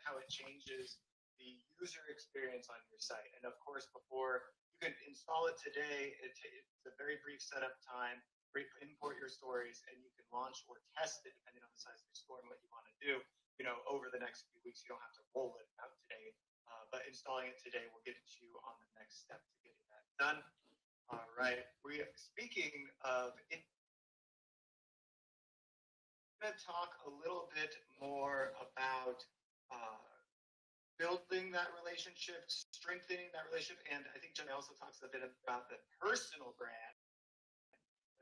how it changes the user experience on your site. And of course, before you can install it today, it's a very brief setup time. Import your stories, and you can launch or test it depending on the size of your store and what you want to do. Over the next few weeks, you don't have to roll it out today, but installing it today will get you on the next step to getting that done. All right. Speaking of it, I'm going to talk a little bit more about building that relationship, strengthening that relationship, and I think Jenny also talks a bit about the personal brand.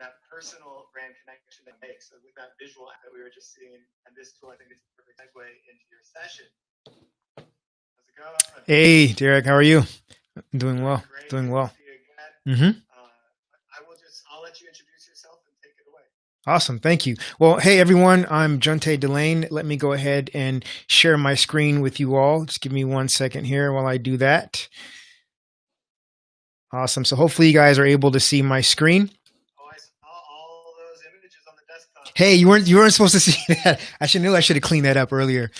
That personal brand connection that makes. So with that visual that we were just seeing, and this tool, I think it's a perfect segue into your session. How's it going? Hey, Derek, how are you? I'm doing well. Great. Doing well. See you again. I'll let you introduce yourself and take it away. Awesome. Thank you. Well, hey, everyone. I'm Junte Delane. Let me go ahead and share my screen with you all. Just give me 1 second here while I do that. Awesome. So hopefully you guys are able to see my screen. Hey, you weren't supposed to see that. I should have cleaned that up earlier.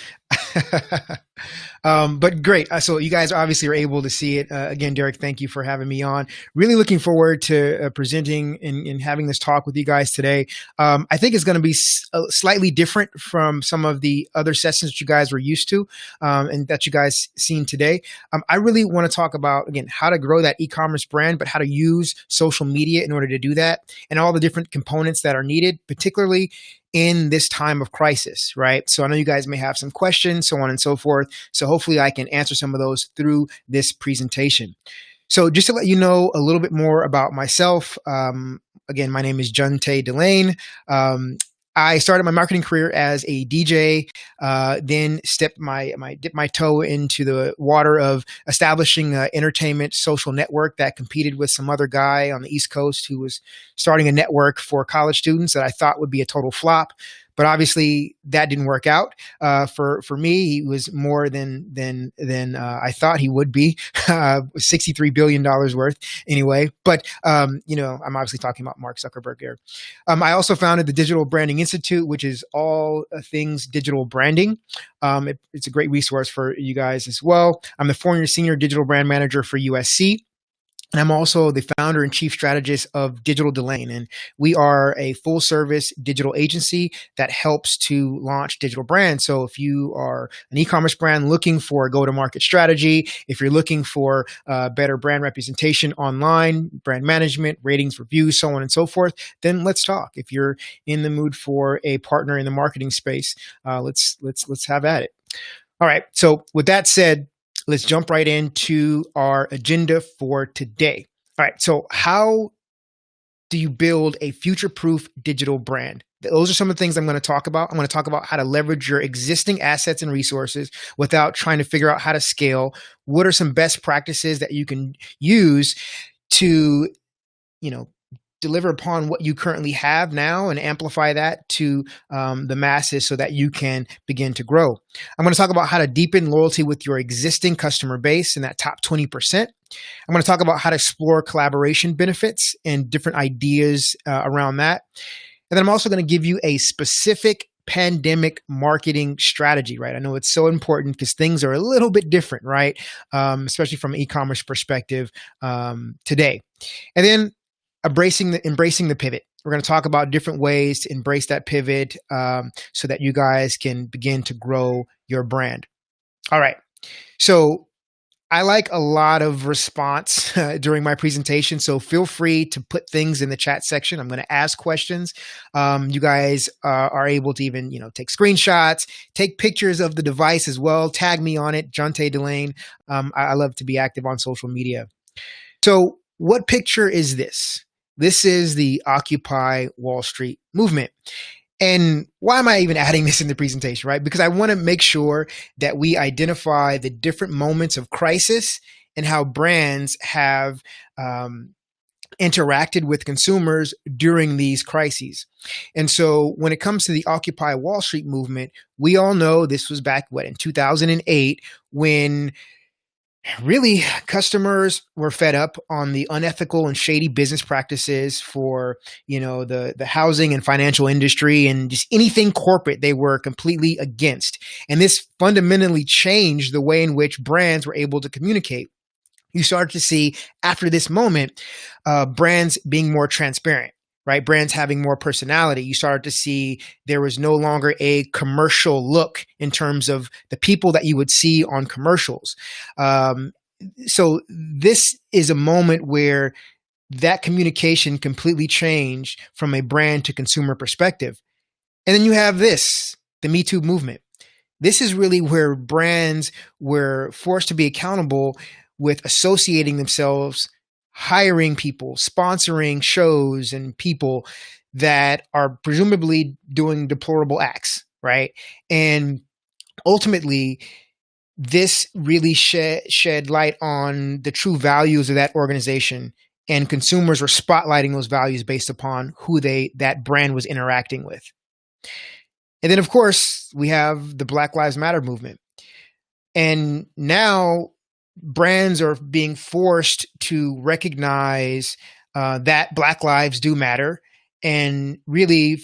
But great. So you guys obviously are able to see it. Again, Derek, thank you for having me on. Really looking forward to presenting and having this talk with you guys today. I think it's going to be slightly different from some of the other sessions that you guys were used to and that you guys seen today. I really want to talk about, again, how to grow that e-commerce brand, but how to use social media in order to do that and all the different components that are needed, particularly in this time of crisis, right? So I know you guys may have some questions, so on and so forth. So hopefully I can answer some of those through this presentation. So just to let you know a little bit more about myself, again, my name is Junte Delane. I started my marketing career as a DJ, then dipped my toe into the water of establishing an entertainment social network that competed with some other guy on the East Coast who was starting a network for college students that I thought would be a total flop. But obviously that didn't work out. For me, he was more than I thought he would be. $63 billion worth anyway. But I'm obviously talking about Mark Zuckerberg here. I also founded the Digital Branding Institute, which is all things digital branding. It's a great resource for you guys as well. I'm the former senior digital brand manager for USC. And I'm also the founder and chief strategist of Digital Delane. And we are a full service digital agency that helps to launch digital brands. So if you are an e-commerce brand looking for a go-to-market strategy, if you're looking for better brand representation online, brand management, ratings, reviews, so on and so forth, then let's talk. If you're in the mood for a partner in the marketing space, let's have at it. All right. So with that said, let's jump right into our agenda for today. All right, so how do you build a future-proof digital brand? Those are some of the things I'm going to talk about. I'm going to talk about how to leverage your existing assets and resources without trying to figure out how to scale. What are some best practices that you can use to, deliver upon what you currently have now and amplify that to the masses so that you can begin to grow. I'm going to talk about how to deepen loyalty with your existing customer base in that top 20%. I'm going to talk about how to explore collaboration benefits and different ideas around that. And then I'm also going to give you a specific pandemic marketing strategy, right? I know it's so important because things are a little bit different, right? Especially from an e-commerce perspective today. And then embracing the pivot. We're going to talk about different ways to embrace that pivot so that you guys can begin to grow your brand. All right. So I like a lot of response during my presentation, so feel free to put things in the chat section. I'm going to ask questions. You guys are able to even, take screenshots, take pictures of the device as well. Tag me on it, Junte Delane. I love to be active on social media. So what picture is this? This is the Occupy Wall Street movement. And why am I even adding this in the presentation, right? Because I want to make sure that we identify the different moments of crisis and how brands have interacted with consumers during these crises. And so when it comes to the Occupy Wall Street movement, we all know this was back, in 2008, when Really, customers were fed up on the unethical and shady business practices for, the housing and financial industry and just anything corporate they were completely against. And this fundamentally changed the way in which brands were able to communicate. You started to see after this moment, brands being more transparent, right? Brands having more personality. You started to see there was no longer a commercial look in terms of the people that you would see on commercials. Um, so this is a moment where that communication completely changed from a brand to consumer perspective. And then you have this, the Me Too movement. This is really where brands were forced to be accountable with associating themselves, hiring people, sponsoring shows and people that are presumably doing deplorable acts, right? And ultimately, this really shed light on the true values of that organization, and consumers were spotlighting those values based upon who that brand was interacting with. And then, of course, we have the Black Lives Matter movement. And now brands are being forced to recognize that Black lives do matter and really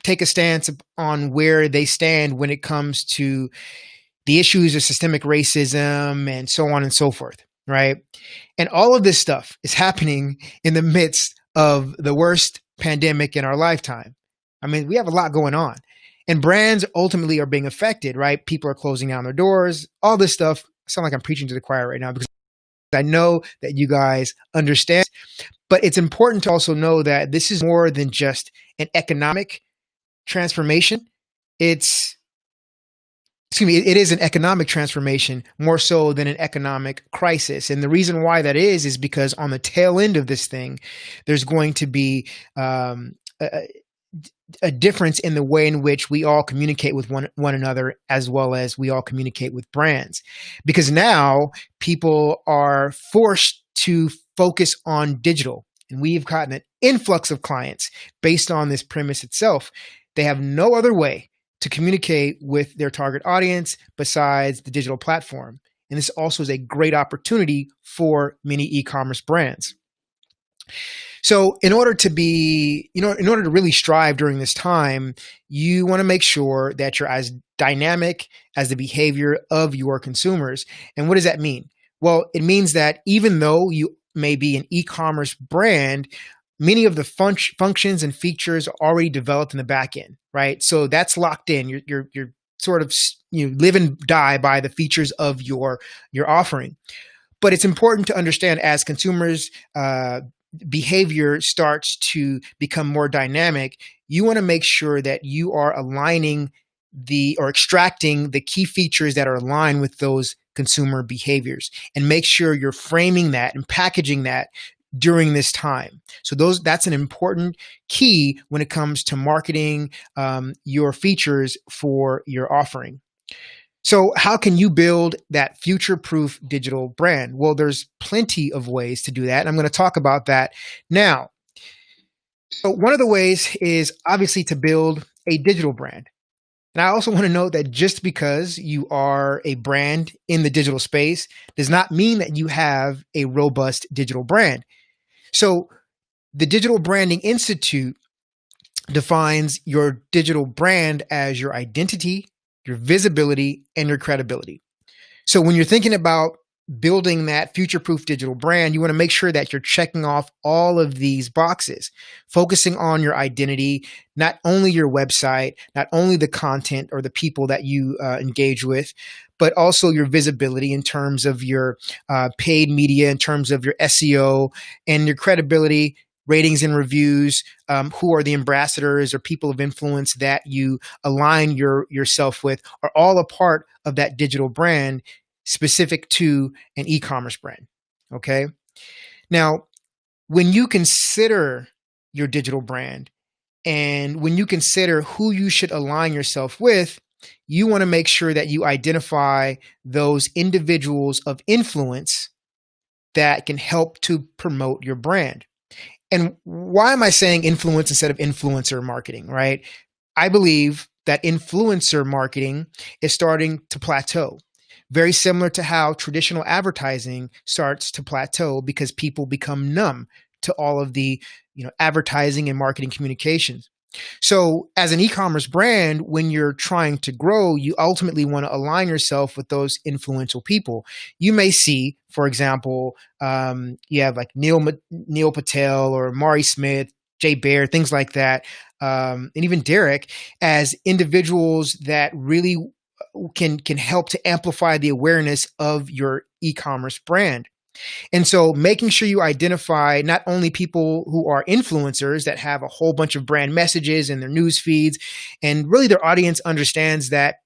take a stance on where they stand when it comes to the issues of systemic racism and so on and so forth, right? And all of this stuff is happening in the midst of the worst pandemic in our lifetime. I mean, we have a lot going on. And brands ultimately are being affected, right? People are closing down their doors, all this stuff. I sound like I'm preaching to the choir right now because I know that you guys understand. But it's important to also know that this is more than just an economic transformation. It is an economic transformation more so than an economic crisis. And the reason why that is because on the tail end of this thing, there's going to be a difference in the way in which we all communicate with one another, as well as we all communicate with brands. Because now people are forced to focus on digital. And we've gotten an influx of clients based on this premise itself. They have no other way to communicate with their target audience besides the digital platform. And this also is a great opportunity for many e-commerce brands. So in order to really strive during this time, you want to make sure that you're as dynamic as the behavior of your consumers. And what does that mean? Well, it means that even though you may be an e-commerce brand, many of the functions and features are already developed in the back end, right? So that's locked in. You're sort of live and die by the features of your offering. But it's important to understand as consumers behavior starts to become more dynamic, you want to make sure that you are aligning or extracting the key features that are aligned with those consumer behaviors, and make sure you're framing that and packaging that during this time. So that's an important key when it comes to marketing your features for your offering. So how can you build that future-proof digital brand? Well, there's plenty of ways to do that. And I'm going to talk about that now. So one of the ways is obviously to build a digital brand. And I also want to note that just because you are a brand in the digital space does not mean that you have a robust digital brand. So the Digital Branding Institute defines your digital brand as your identity, your visibility, and your credibility. So when you're thinking about building that future-proof digital brand, you want to make sure that you're checking off all of these boxes, focusing on your identity, not only your website, not only the content or the people that you engage with, but also your visibility in terms of your paid media, in terms of your SEO, and your credibility, ratings and reviews, who are the ambassadors or people of influence that you align yourself with, are all a part of that digital brand specific to an e-commerce brand. Okay. Now, when you consider your digital brand and when you consider who you should align yourself with, you want to make sure that you identify those individuals of influence that can help to promote your brand. And why am I saying influence instead of influencer marketing, right? I believe that influencer marketing is starting to plateau. very similar to how traditional advertising starts to plateau because people become numb to all of the advertising and marketing communications. So as an e-commerce brand, when you're trying to grow, you ultimately want to align yourself with those influential people. You may see, for example, you have like Neil Patel or Mari Smith, Jay Baer, things like that, and even Derek, as individuals that really can help to amplify the awareness of your e-commerce brand. And so making sure you identify not only people who are influencers that have a whole bunch of brand messages in their news feeds, and really their audience understands that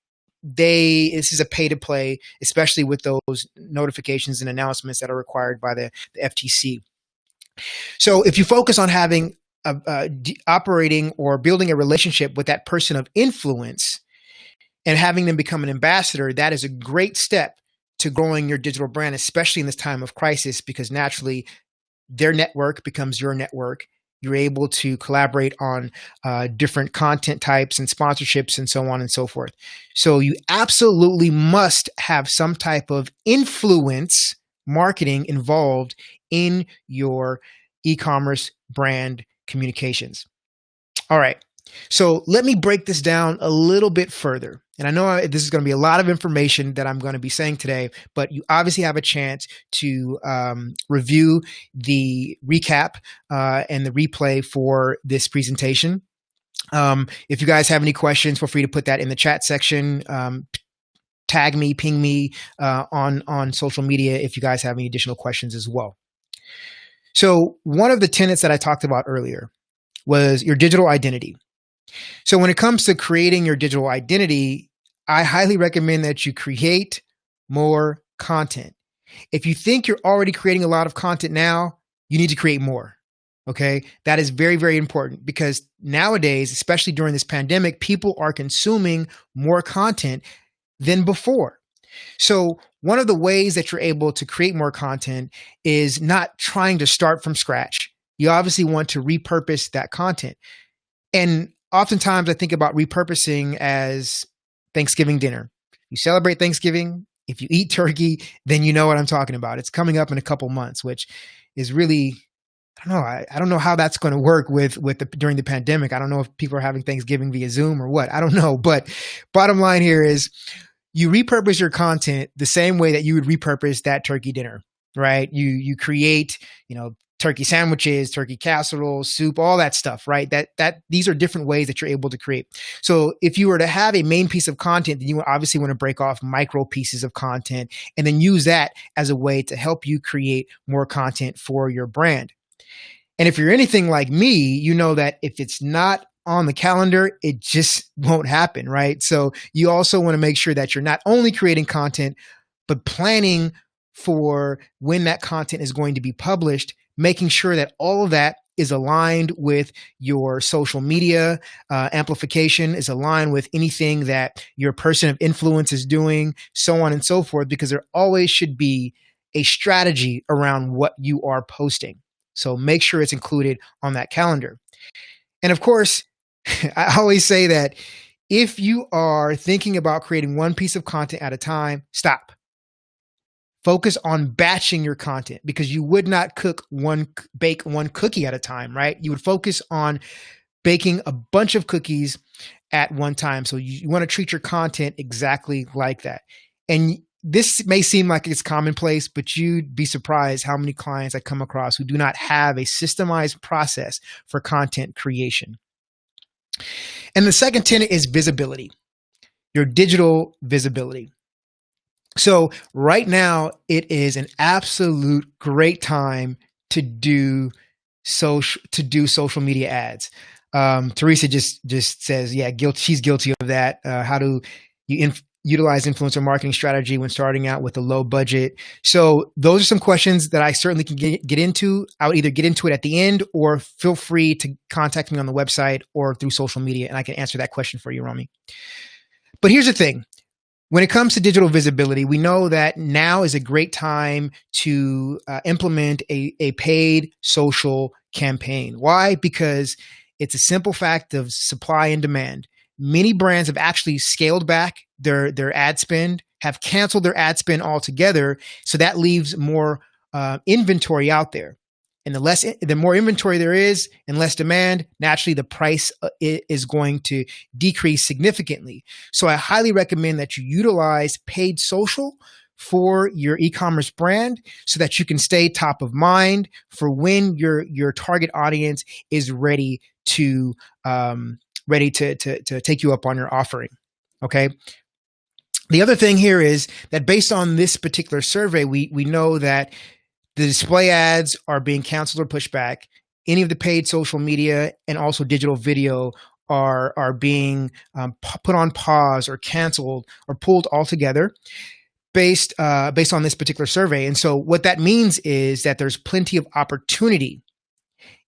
this is a pay to play, especially with those notifications and announcements that are required by the FTC. So if you focus on having operating or building a relationship with that person of influence and having them become an ambassador, that is a great step to growing your digital brand, especially in this time of crisis, because naturally their network becomes your network. You're able to collaborate on different content types and sponsorships and so on and so forth. So you absolutely must have some type of influence marketing involved in your e-commerce brand communications. All right. So let me break this down a little bit further. And I know this is going to be a lot of information that I'm going to be saying today, but you obviously have a chance to review the recap and the replay for this presentation. If you guys have any questions, feel free to put that in the chat section. Tag me, ping me on social media if you guys have any additional questions as well. So one of the tenets that I talked about earlier was your digital identity. So when it comes to creating your digital identity, I highly recommend that you create more content. If you think you're already creating a lot of content now, you need to create more. Okay. That is very, very important because nowadays, especially during this pandemic, people are consuming more content than before. So one of the ways that you're able to create more content is not trying to start from scratch. You obviously want to repurpose that content. And oftentimes I think about repurposing as Thanksgiving dinner. You celebrate Thanksgiving. If you eat turkey, then you know what I'm talking about. It's coming up in a couple months, which is really, I don't know. I don't know how that's going to work during the pandemic. I don't know if people are having Thanksgiving via Zoom or what. I don't know. But bottom line here is you repurpose your content the same way that you would repurpose that turkey dinner, right? You create, turkey sandwiches, turkey casserole, soup, all that stuff, right? These are different ways that you're able to create. So if you were to have a main piece of content, then you obviously want to break off micro pieces of content and then use that as a way to help you create more content for your brand. And if you're anything like me, you know that if it's not on the calendar, it just won't happen, right? So you also want to make sure that you're not only creating content, but planning for when that content is going to be published, making sure that all of that is aligned with your social media amplification, is aligned with anything that your person of influence is doing, so on and so forth, because there always should be a strategy around what you are posting. So make sure it's included on that calendar. And of course, I always say that if you are thinking about creating one piece of content at a time, stop. Focus on batching your content because you would not bake one cookie at a time, right? You would focus on baking a bunch of cookies at one time. So you want to treat your content exactly like that. And this may seem like it's commonplace, but you'd be surprised how many clients I come across who do not have a systemized process for content creation. And the second tenet is visibility, your digital visibility. So right now, it is an absolute great time to do social media ads. Teresa just says, yeah, she's guilty of that. How do you utilize influencer marketing strategy when starting out with a low budget? So those are some questions that I certainly can get into. I would either get into it at the end or feel free to contact me on the website or through social media, and I can answer that question for you, Romy. But here's the thing. When it comes to digital visibility, we know that now is a great time to implement a paid social campaign. Why? Because it's a simple fact of supply and demand. Many brands have actually scaled back their ad spend, have canceled their ad spend altogether. So that leaves more inventory out there. And the more inventory there is and less demand, naturally the price is going to decrease significantly. So I highly recommend that you utilize paid social for your e-commerce brand so that you can stay top of mind for when your target audience is ready to take you up on your offering. Okay. The other thing here is that based on this particular survey, we know that the display ads are being canceled or pushed back. Any of the paid social media and also digital video are being put on pause or canceled or pulled altogether based on this particular survey. And so what that means is that there's plenty of opportunity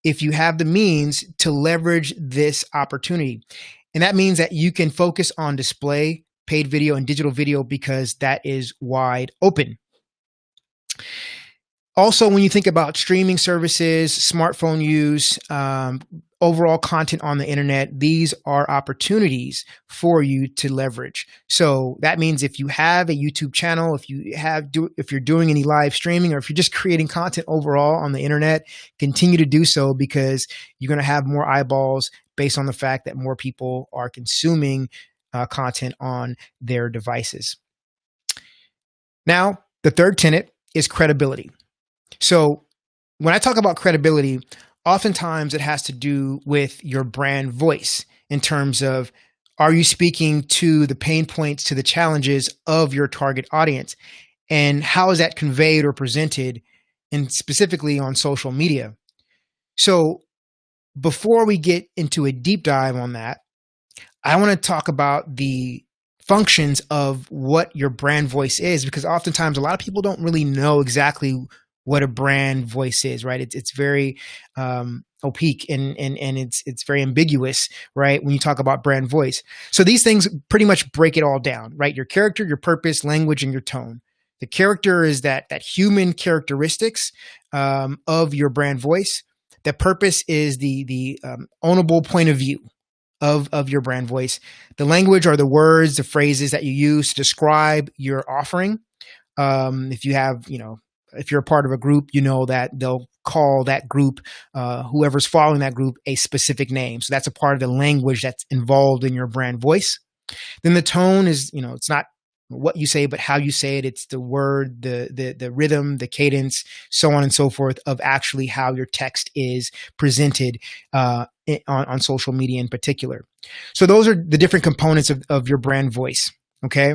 if you have the means to leverage this opportunity. And that means that you can focus on display, paid video, and digital video because that is wide open. Also, when you think about streaming services, smartphone use, overall content on the internet, these are opportunities for you to leverage. So that means if you have a YouTube channel, if you're doing any live streaming, or if you're just creating content overall on the internet, continue to do so because you're going to have more eyeballs based on the fact that more people are consuming content on their devices. Now, the third tenet is credibility. So when I talk about credibility, oftentimes it has to do with your brand voice in terms of, are you speaking to the pain points, to the challenges of your target audience? And how is that conveyed or presented, and specifically on social media? So before we get into a deep dive on that, I want to talk about the functions of what your brand voice is, because oftentimes a lot of people don't really know exactly what a brand voice is, right? It's very opaque and it's very ambiguous, right? When you talk about brand voice. So these things pretty much break it all down, right? Your character, your purpose, language, and your tone. The character is that human characteristics of your brand voice. The purpose is the ownable point of view of your brand voice. The language are the words, the phrases that you use to describe your offering. If you have, if you're a part of a group, that they'll call that group, whoever's following that group, a specific name. So that's a part of the language that's involved in your brand voice. Then the tone is, it's not what you say, but how you say it. It's the word, the rhythm, the cadence, so on and so forth, of actually how your text is presented on social media in particular. So those are the different components of your brand voice. Okay.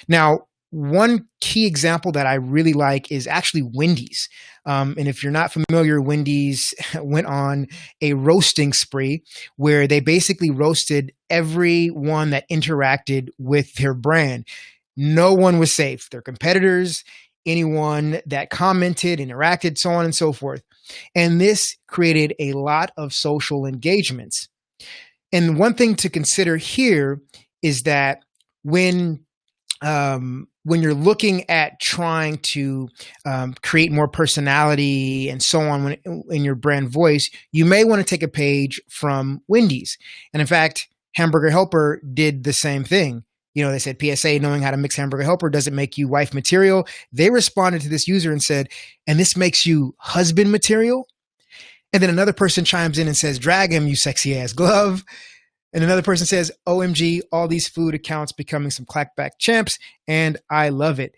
Now, one key example that I really like is actually Wendy's. And if you're not familiar, Wendy's went on a roasting spree where they basically roasted everyone that interacted with their brand. No one was safe. Their competitors, anyone that commented, interacted, so on and so forth. And this created a lot of social engagements. And one thing to consider here is that when you're looking at trying to create more personality and so on in your brand voice, you may want to take a page from Wendy's. And in fact, Hamburger Helper did the same thing. They said, PSA, knowing how to mix Hamburger Helper doesn't make you wife material. They responded to this user and said, and this makes you husband material? And then another person chimes in and says, drag him, you sexy ass glove. And another person says, OMG, all these food accounts becoming some clackback champs, and I love it.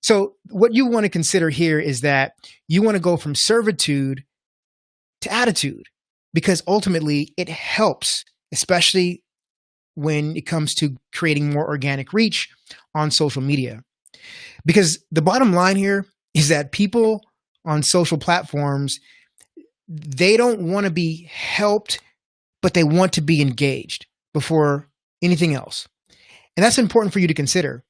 So what you want to consider here is that you want to go from servitude to attitude, because ultimately it helps, especially when it comes to creating more organic reach on social media. Because the bottom line here is that people on social platforms, they don't want to be helped, but they want to be engaged before anything else. And that's important for you to consider,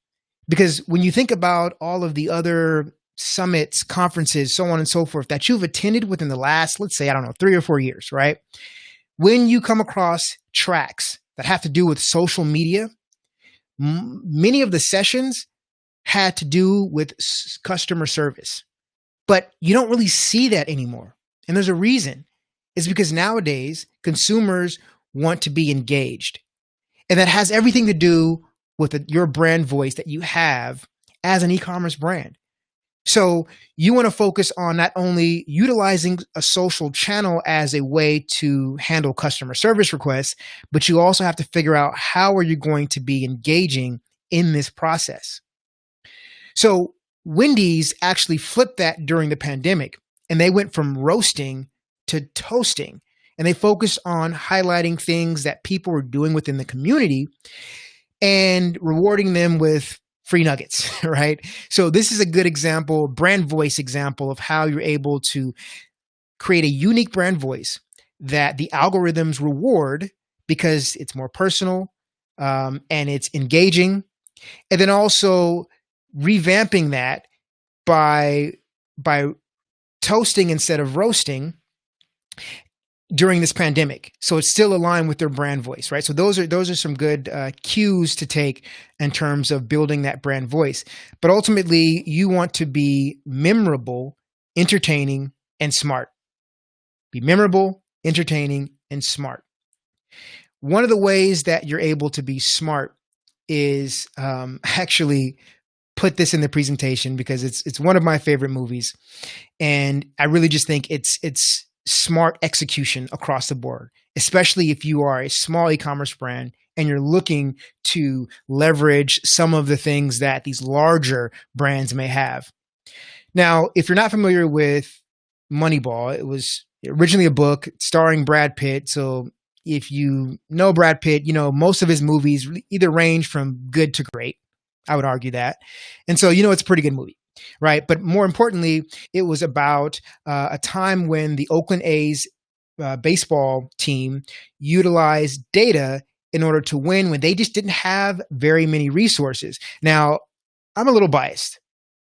because when you think about all of the other summits, conferences, so on and so forth that you've attended within the last, let's say, 3 or 4 years, right? When you come across tracks that have to do with social media, many of the sessions had to do with customer service, but you don't really see that anymore. And there's a reason. It's because nowadays consumers want to be engaged. And that has everything to do with your brand voice that you have as an e-commerce brand. So you want to focus on not only utilizing a social channel as a way to handle customer service requests, but you also have to figure out how are you going to be engaging in this process. So Wendy's actually flipped that during the pandemic, and they went from roasting to toasting. And they focused on highlighting things that people were doing within the community and rewarding them with free nuggets, right? So this is a good example, brand voice example of how you're able to create a unique brand voice that the algorithms reward because it's more personal, and it's engaging. And then also revamping that by toasting instead of roasting during this pandemic. So it's still aligned with their brand voice, right? So those are some good cues to take in terms of building that brand voice. But ultimately, you want to be memorable, entertaining, and smart. Be memorable, entertaining, and smart. One of the ways that you're able to be smart is actually put this in the presentation because it's one of my favorite movies, and I really just think it's smart execution across the board, especially if you are a small e-commerce brand and you're looking to leverage some of the things that these larger brands may have. Now, if you're not familiar with Moneyball, it was originally a book starring Brad Pitt. So if you know Brad Pitt, you know most of his movies either range from good to great. I would argue that. And so, it's a pretty good movie, right? But more importantly, it was about a time when the Oakland A's baseball team utilized data in order to win when they just didn't have very many resources. Now, I'm a little biased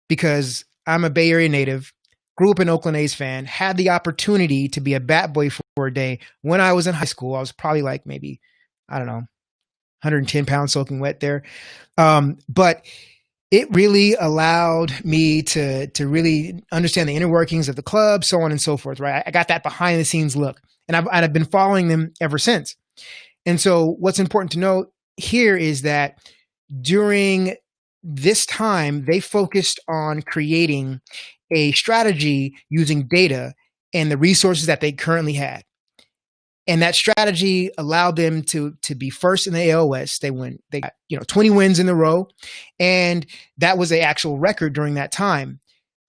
because I'm a Bay Area native, grew up an Oakland A's fan, had the opportunity to be a bat boy for a day when I was in high school. I was probably like maybe, I don't know, 110 pounds soaking wet there. But it really allowed me to really understand the inner workings of the club, so on and so forth, right? I got that behind the scenes look, and I've been following them ever since. And so what's important to note here is that during this time, they focused on creating a strategy using data and the resources that they currently had. And that strategy allowed them to be first in the AL West. They got 20 wins in a row, and that was an actual record during that time.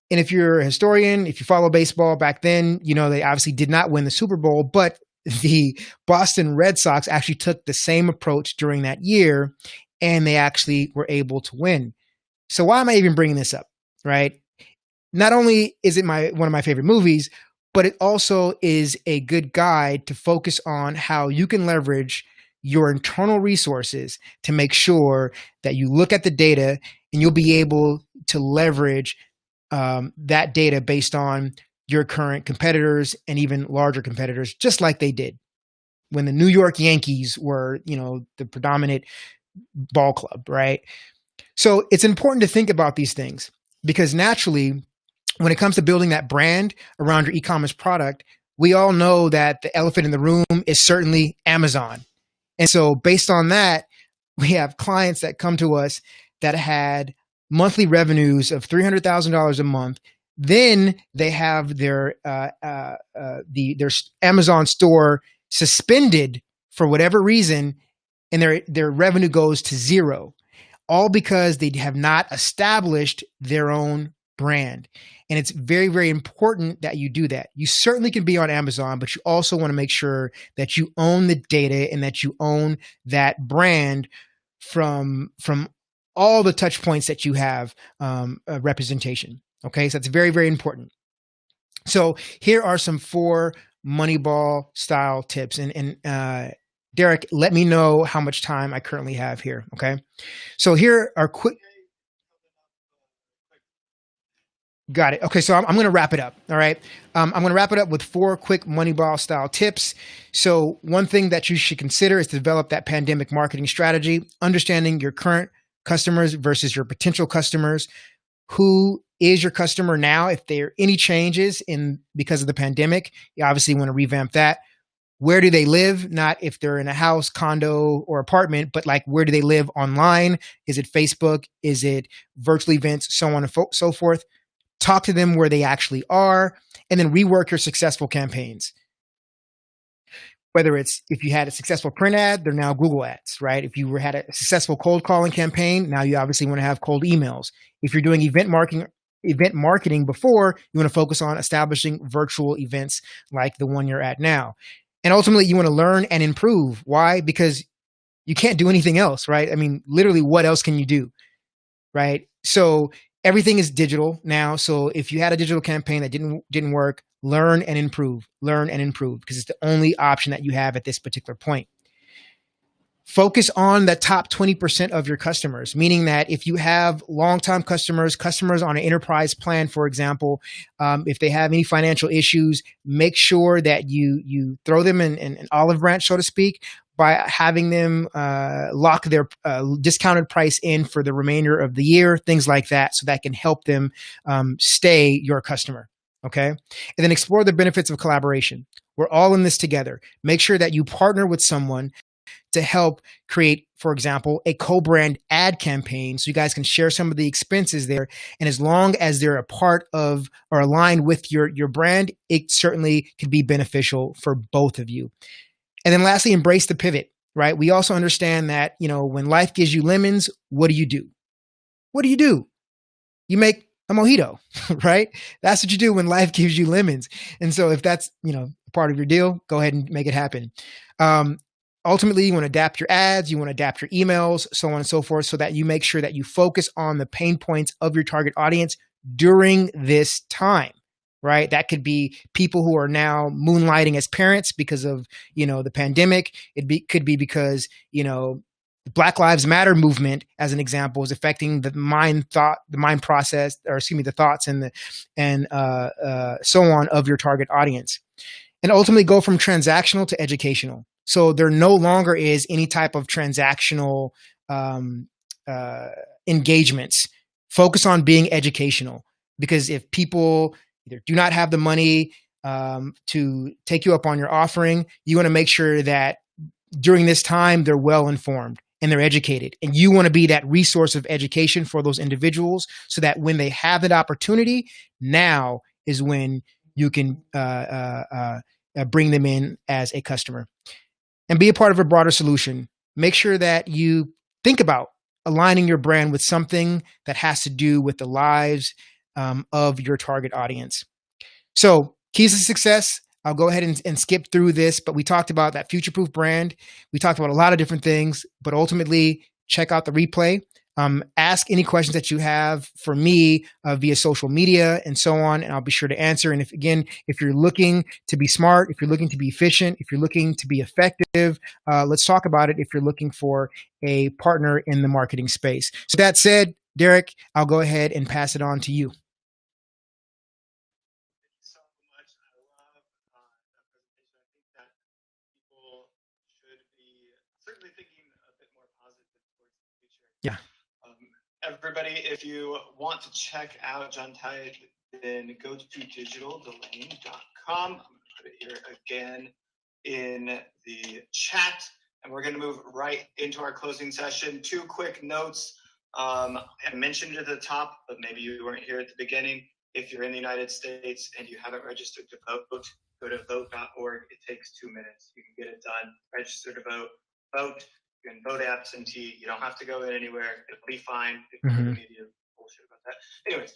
And if you're a historian, if you follow baseball back then, they obviously did not win the Super Bowl, but the Boston Red Sox actually took the same approach during that year, and they actually were able to win. So why am I even bringing this up, right? Not only is it one of my favorite movies, but it also is a good guide to focus on how you can leverage your internal resources to make sure that you look at the data and you'll be able to leverage that data based on your current competitors and even larger competitors, just like they did when the New York Yankees were, the predominant ball club, right? So it's important to think about these things because naturally, when it comes to building that brand around your e-commerce product, we all know that the elephant in the room is certainly Amazon. And so based on that, we have clients that come to us that had monthly revenues of $300,000 a month. Then they have their Amazon store suspended for whatever reason, and their revenue goes to zero, all because they have not established their own brand. And it's very, very important that you do that. You certainly can be on Amazon, but you also want to make sure that you own the data and that you own that brand from all the touch points that you have representation. Okay, so that's very, very important. So here are some 4 Moneyball style tips. And Derek, let me know how much time I currently have here. Okay, so here are quick. Got it. Okay, so I'm going to wrap it up. All right. I'm going to wrap it up with 4 quick Moneyball style tips. So one thing that you should consider is to develop that pandemic marketing strategy, understanding your current customers versus your potential customers. Who is your customer now? If there are any changes because of the pandemic, you obviously want to revamp that. where do they live? Not if they're in a house, condo, or apartment, but like where do they live online? Is it Facebook? Is it virtual events? So on and so forth. Talk to them where they actually are, and then rework your successful campaigns. Whether it's if you had a successful print ad, they're now Google ads, right? If you had a successful cold calling campaign, now you obviously want to have cold emails. If you're doing event marketing before, you want to focus on establishing virtual events like the one you're at now. And ultimately, you want to learn and improve. Why? Because you can't do anything else, right? I mean, literally, what else can you do, right? So everything is digital now. So if you had a digital campaign that didn't work, learn and improve, because it's the only option that you have at this particular point. Focus on the top 20% of your customers, meaning that if you have long-time customers on an enterprise plan, for example, if they have any financial issues, make sure that you throw them in an olive branch, so to speak, by having them lock their discounted price in for the remainder of the year, things like that, so that can help them stay your customer. Okay. And then explore the benefits of collaboration. We're all in this together. Make sure that you partner with someone to help create, for example, a co-brand ad campaign so you guys can share some of the expenses there. And as long as they're a part of or aligned with your brand, it certainly can be beneficial for both of you. And then lastly, embrace the pivot, right? We also understand that, when life gives you lemons, what do you do? What do you do? You make a mojito, right? That's what you do when life gives you lemons. And so if that's, part of your deal, go ahead and make it happen. Ultimately, you want to adapt your ads, you want to adapt your emails, so on and so forth, so that you make sure that you focus on the pain points of your target audience during this time, right? That could be people who are now moonlighting as parents because of, the pandemic. Could be because, Black Lives Matter movement, as an example, is affecting the mind process, or excuse me, the thoughts and so on of your target audience. And ultimately go from transactional to educational. So there no longer is any type of transactional engagements. Focus on being educational, because if people either do not have the money to take you up on your offering, you want to make sure that during this time they're well informed and they're educated. And you want to be that resource of education for those individuals so that when they have that opportunity, now is when you can bring them in as a customer and be a part of a broader solution. Make sure that you think about aligning your brand with something that has to do with the lives of your target audience. So, keys to success. I'll go ahead and skip through this, but we talked about that future-proof brand. We talked about a lot of different things, but ultimately, check out the replay. Ask any questions that you have for me via social media and so on, and I'll be sure to answer. And if you're looking to be smart, if you're looking to be efficient, if you're looking to be effective, let's talk about it if you're looking for a partner in the marketing space. So that said, Derek, I'll go ahead and pass it on to you. So much. I love that presentation. I think that people should be certainly thinking a bit more positive towards the future. Yeah. Everybody, if you want to check out John Tide, then go to digitaldomain.com. I'm going to put it here again in the chat, and we're going to move right into our closing session. 2 quick notes. I mentioned at the top, but maybe you weren't here at the beginning. If you're in the United States and you haven't registered to vote, go to vote.org. It takes 2 minutes. You can get it done. Register to vote. Vote. You can vote absentee. You don't have to go in anywhere. It'll be fine. The media bullshit about that. Anyways,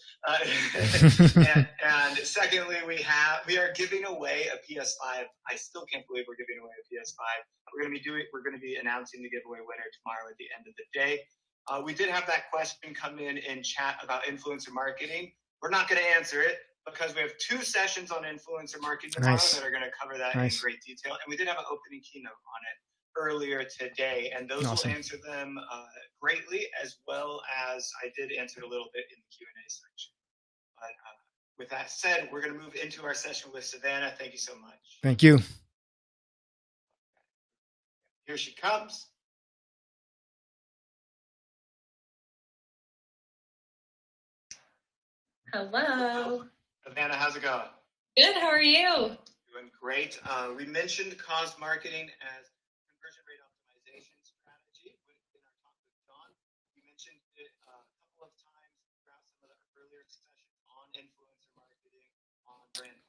and secondly, we are giving away a PS5. I still can't believe we're giving away a PS5. We're going to be announcing the giveaway winner tomorrow at the end of the day. We did have that question come in chat about influencer marketing. We're not going to answer it because we have 2 sessions on influencer marketing tomorrow that are going to cover that in great detail. And we did have an opening keynote on it earlier today, and those will answer them greatly, as well as I did answer a little bit in the Q&A section. But with that said, we're going to move into our session with Savannah. Thank you so much. Thank you. Here she comes. Hello. Savannah, how's it going? Good. How are you? Doing great. We mentioned cause marketing as conversion rate optimization strategy in our talk with John. You mentioned it a couple of times throughout some of the earlier sessions on influencer marketing, on brand